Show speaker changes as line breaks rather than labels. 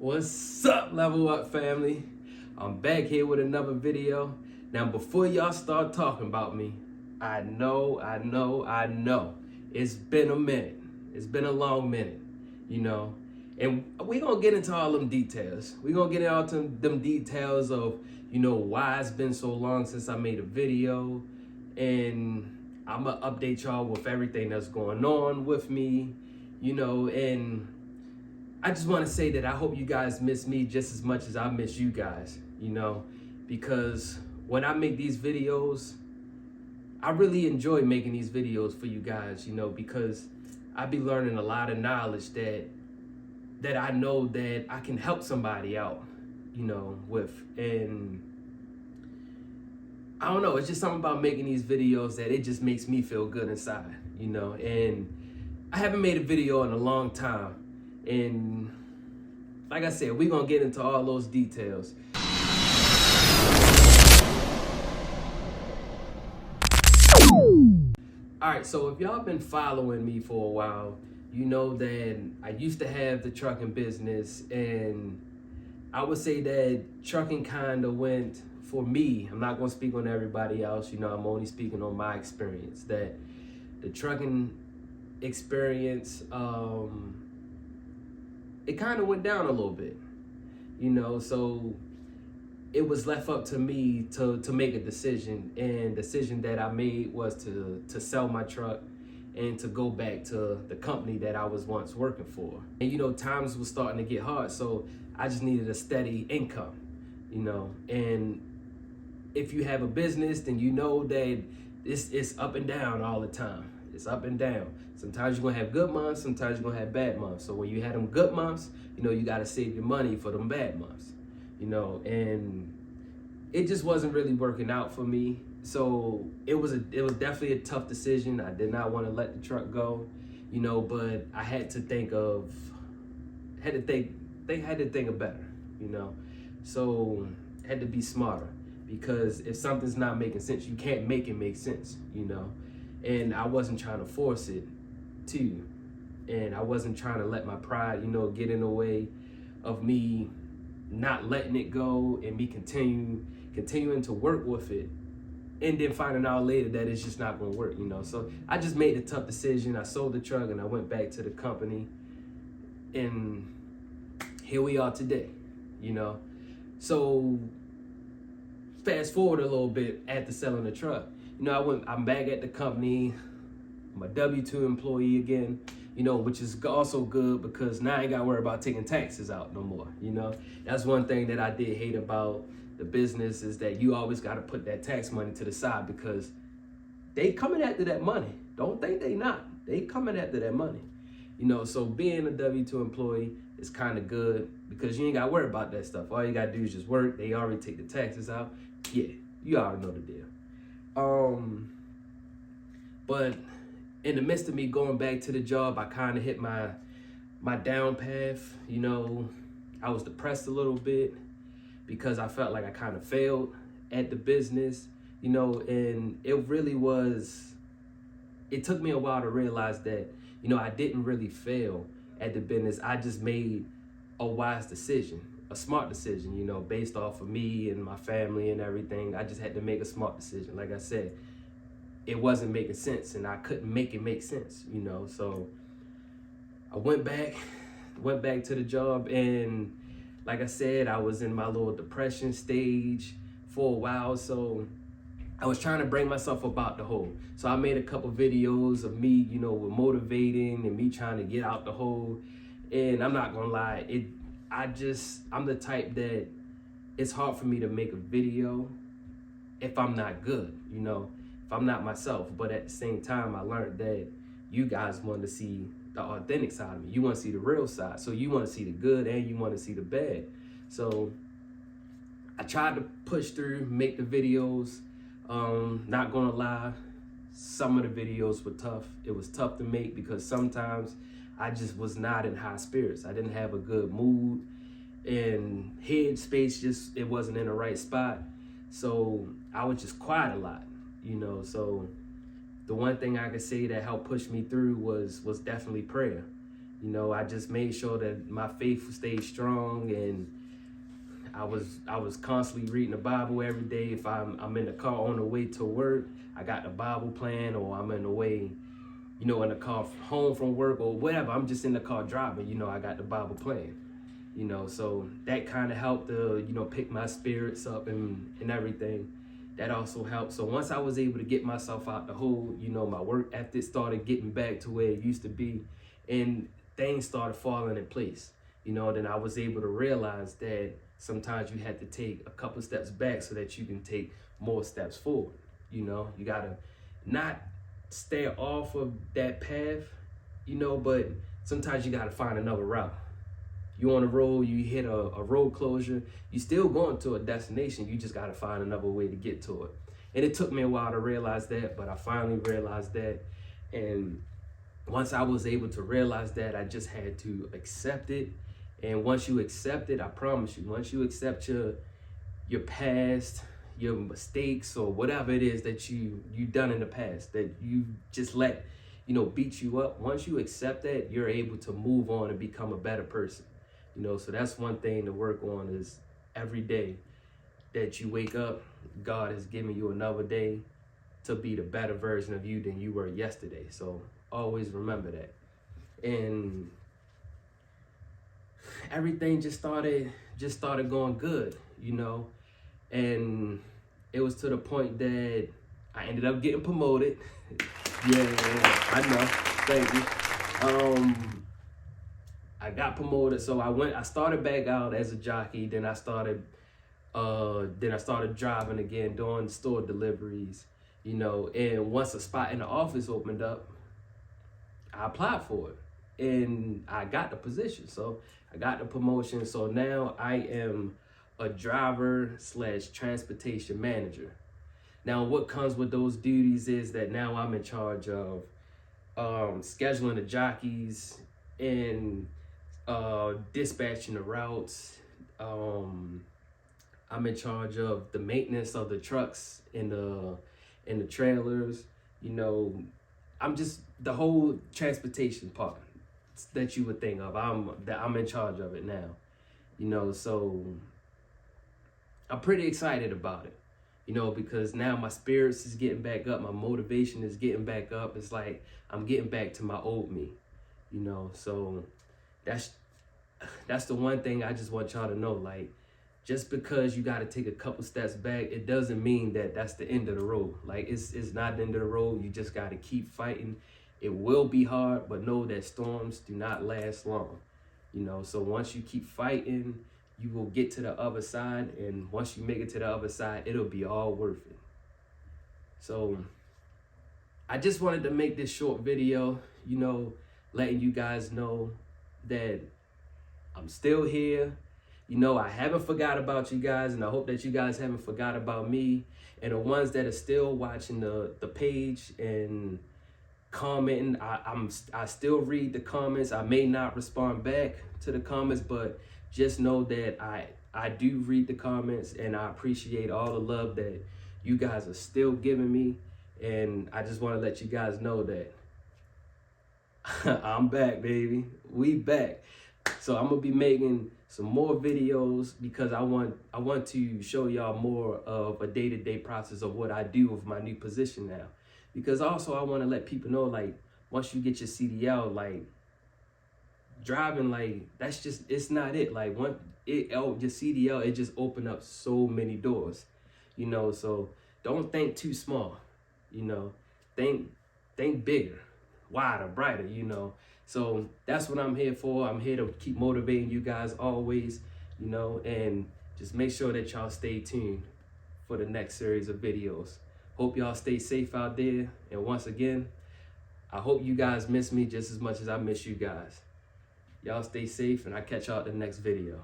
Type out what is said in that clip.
What's up, Level Up family? I'm back here with another video. Now, before y'all start talking about me, I know, it's been a minute. It's been a long minute, and we're gonna get into all them details. We're gonna get into them details of, why it's been so long since I made a video, and I'm gonna update y'all with everything that's going on with me, and I just want to say that I hope you guys miss me just as much as I miss you guys, because when I make these videos, I really enjoy making these videos for you guys, because I be learning a lot of knowledge that I know that I can help somebody out, with. And I don't know, it's just something about making these videos that it just makes me feel good inside, and I haven't made a video in a long time. And like I said, we're gonna get into all those details. Alright, so if y'all been following me for a while, you know that I used to have the trucking business, and I would say that trucking kind of went, for me, I'm not gonna speak on everybody else, I'm only speaking on my experience, that the trucking experience, it kind of went down a little bit, so it was left up to me to make a decision, and the decision that I made was to sell my truck and to go back to the company that I was once working for. And times was starting to get hard, so I just needed a steady income, and if you have a business, then you know that it's up and down all the time. It's up and down. Sometimes you're gonna have good months, sometimes you're gonna have bad months. So when you have them good months, you gotta save your money for them bad months, and it just wasn't really working out for me. So it was definitely a tough decision. I did not want to let the truck go, but I had to think of better, so I had to be smarter, because if something's not making sense, you can't make it make sense, and I wasn't trying to force it too. And I wasn't trying to let my pride, get in the way of me not letting it go and me continuing to work with it, and then finding out later that it's just not gonna work, So I just made the tough decision. I sold the truck and I went back to the company, and here we are today, So fast forward a little bit after selling the truck, I'm back at the company. I'm a W-2 employee again, which is also good, because now I ain't got to worry about taking taxes out no more, That's one thing that I did hate about the business, is that you always got to put that tax money to the side, because they coming after that money. Don't think they not. They coming after that money, So being a W-2 employee is kind of good, because you ain't got to worry about that stuff. All you got to do is just work. They already take the taxes out. Yeah, you already know the deal. But in the midst of me going back to the job, I kind of hit my down path. I was depressed a little bit, because I felt like I kind of failed at the business, and it really was, it took me a while to realize that, I didn't really fail at the business. I just made a wise decision, a smart decision, based off of me and my family and everything. I just had to make a smart decision. Like I said, it wasn't making sense, and I couldn't make it make sense, So I went back to the job, and like I said, I was in my little depression stage for a while. So I was trying to bring myself up out the hole. So I made a couple videos of me, with motivating and me trying to get out the hole. And I'm not gonna lie, I'm the type that it's hard for me to make a video if I'm not good, if I'm not myself. But at the same time, I learned that you guys want to see the authentic side of me. You want to see the real side. So you want to see the good and you want to see the bad. So I tried to push through, make the videos. Not gonna lie, some of the videos were tough. It was tough to make, because sometimes I just was not in high spirits. I didn't have a good mood, and head space it wasn't in the right spot. So I was just quiet a lot, So the one thing I could say that helped push me through was definitely prayer. You know, I just made sure that my faith stayed strong, and I was constantly reading the Bible every day. If I'm in the car on the way to work, I got the Bible playing, or I'm in the way, you know, in the car home from work or whatever. I'm just in the car driving, you know, I got the Bible playing. You know, so that kind of helped to, you know, pick my spirits up and everything. That also helped. So once I was able to get myself out the hole, you know, my work ethic started getting back to where it used to be, and things started falling in place. You know, then I was able to realize that sometimes you had to take a couple steps back so that you can take more steps forward. You know, you gotta not stay off of that path, you know, but sometimes you gotta find another route. You on the road, you hit a road closure, you still going to a destination, you just gotta find another way to get to it. And it took me a while to realize that, but I finally realized that. And once I was able to realize that, I just had to accept it. And once you accept it, I promise you, once you accept your past, your mistakes, or whatever it is that you done in the past that you just let, you know, beat you up, once you accept that, you're able to move on and become a better person. You know, so that's one thing to work on, is every day that you wake up, God has given you another day to be the better version of you than you were yesterday. So always remember that. And everything just started going good, you know. And it was to the point that I ended up getting promoted. yeah, I know. Thank you. I got promoted, so I started back out as a jockey, then I started driving again, doing store deliveries, you know. And once a spot in the office opened up, I applied for it and I got the position. So I got the promotion. So now I am a driver / transportation manager. Now what comes with those duties is that now I'm in charge of scheduling the jockeys and dispatching the routes. I'm in charge of the maintenance of the trucks and the trailers. You know, I'm just the whole transportation part that you would think of. I'm in charge of it now. You know, so I'm pretty excited about it. You know, because now my spirits is getting back up, my motivation is getting back up. It's like I'm getting back to my old me. You know, so that's the one thing I just want y'all to know. Like, just because you got to take a couple steps back, it doesn't mean that that's the end of the road. Like, it's not the end of the road. You just got to keep fighting. It will be hard, but know that storms do not last long. You know, so once you keep fighting, you will get to the other side. And once you make it to the other side, it'll be all worth it. So I just wanted to make this short video, you know, letting you guys know that I'm still here. You know, I haven't forgot about you guys, and I hope that you guys haven't forgot about me. And the ones that are still watching the page and commenting, I still read the comments. I may not respond back to the comments, but just know that I do read the comments, and I appreciate all the love that you guys are still giving me. And I just want to let you guys know that I'm back, baby. We back. So I'm gonna be making some more videos because I want to show y'all more of a day-to-day process of what I do with my new position now. Because also I want to let people know, like, once you get your CDL, like, driving, like, that's just, it's not it. Like, your CDL, it just opened up so many doors, you know. So don't think too small, you know. Think bigger, wider, brighter, you know. So that's what I'm here for. I'm here to keep motivating you guys always, you know, and just make sure that y'all stay tuned for the next series of videos. Hope y'all stay safe out there. And once again, I hope you guys miss me just as much as I miss you guys. Y'all stay safe, and I'll catch y'all at the next video.